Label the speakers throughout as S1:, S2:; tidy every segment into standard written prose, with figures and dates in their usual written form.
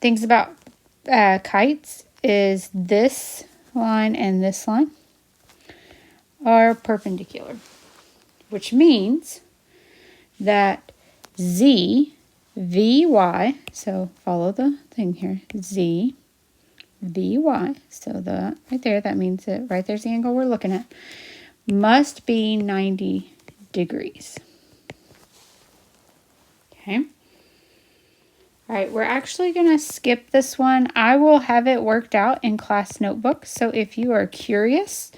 S1: things about kites is this line and this line are perpendicular, which means that Z, Vy, so follow the thing here, Z, Vy, so the right there, that means that right there's the angle we're looking at, must be 90 degrees. Okay. All right, we're actually going to skip this one. I will have it worked out in class notebook, so if you are curious,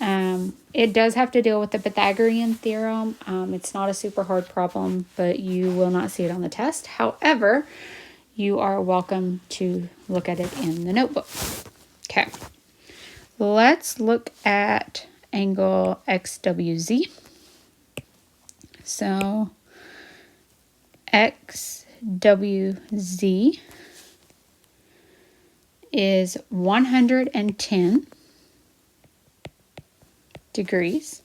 S1: it does have to deal with the Pythagorean theorem. It's not a super hard problem, but you will not see it on the test. However, you are welcome to look at it in the notebook. Okay, let's look at angle XWZ. So XWZ is 110 degrees.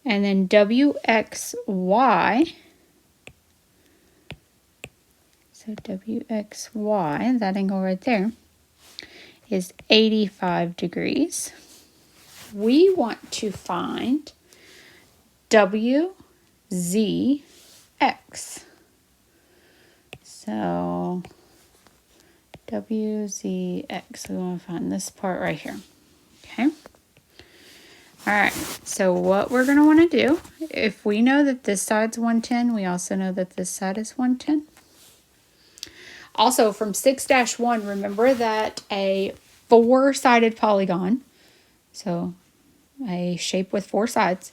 S1: And then WXY, so WXY, that angle right there, is 85 degrees. We want to find WZX. So WZX, we want to find this part right here. Okay. All right, so what we're going to want to do, if we know that this side's 110, we also know that this side is 110. Also, from 6-1, remember that a four-sided polygon, so a shape with four sides,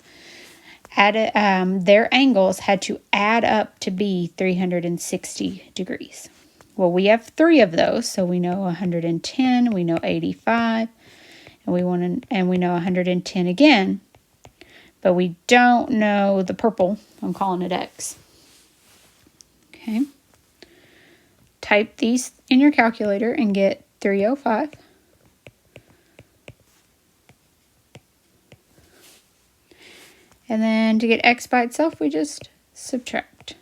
S1: their angles had to add up to be 360 degrees. Well, we have three of those, so we know 110, we know 85, and we know 110 again, but we don't know the purple. I'm calling it X. Okay. Type these in your calculator and get 305. And then to get X by itself, we just subtract.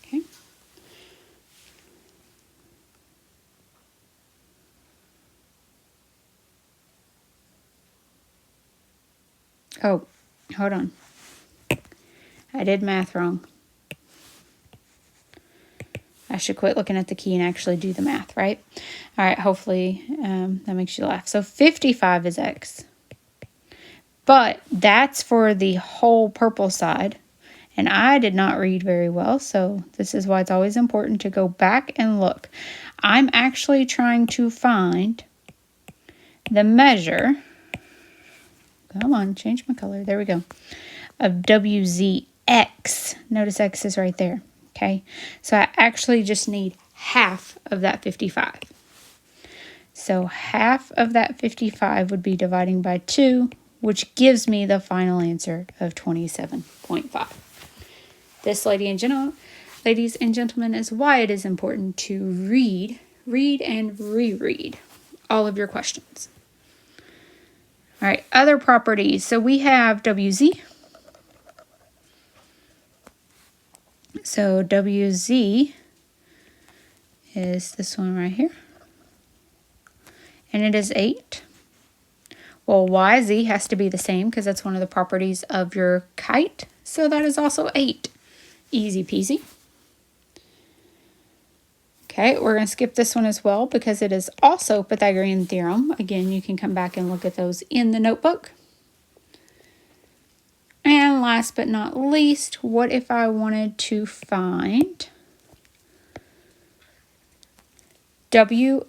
S1: Okay. Oh, hold on. I did math wrong. I should quit looking at the key and actually do the math, right? All right, hopefully that makes you laugh. So 55 is X. But that's for the whole purple side. And I did not read very well, so this is why it's always important to go back and look. I'm actually trying to find the measure. Come on, change my color. There we go. Of WZX. Notice X is right there. Okay, so I actually just need half of that 55. So half of that 55 would be dividing by 2, which gives me the final answer of 27.5. This, ladies and gentlemen, is why it is important to read and reread all of your questions. All right, other properties. So we have WZ. So WZ is this one right here. And it is 8. Well, YZ has to be the same because that's one of the properties of your kite. So that is also 8. Easy peasy. Okay, we're going to skip this one as well because it is also Pythagorean theorem. Again, you can come back and look at those in the notebook. And last but not least, what if I wanted to find WXV?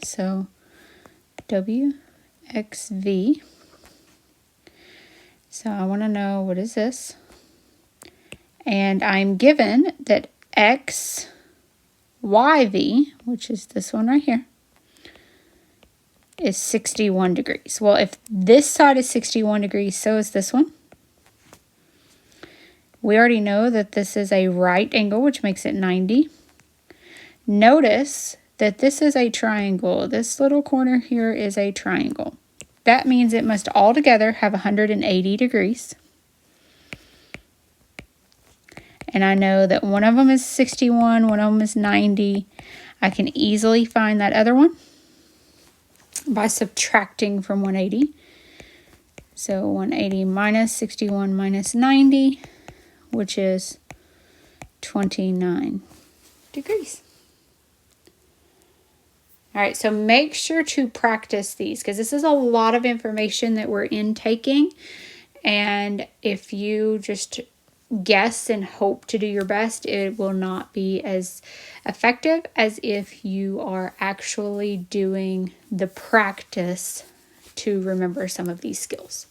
S1: So WXV. So I want to know, what is this? And I'm given that XYV, which is this one right here, is 61 degrees. Well, if this side is 61 degrees, so is this one. We already know that this is a right angle, which makes it 90. Notice that this is a triangle. This little corner here is a triangle. that means it must altogether have 180 degrees. And I know that one of them is 61, one of them is 90. I can easily find that other one by subtracting from 180. So 180 minus 61 minus 90, which is 29 degrees. All right, so make sure to practice these because this is a lot of information that we're intaking. And if you just guess and hope to do your best, it will not be as effective as if you are actually doing the practice to remember some of these skills.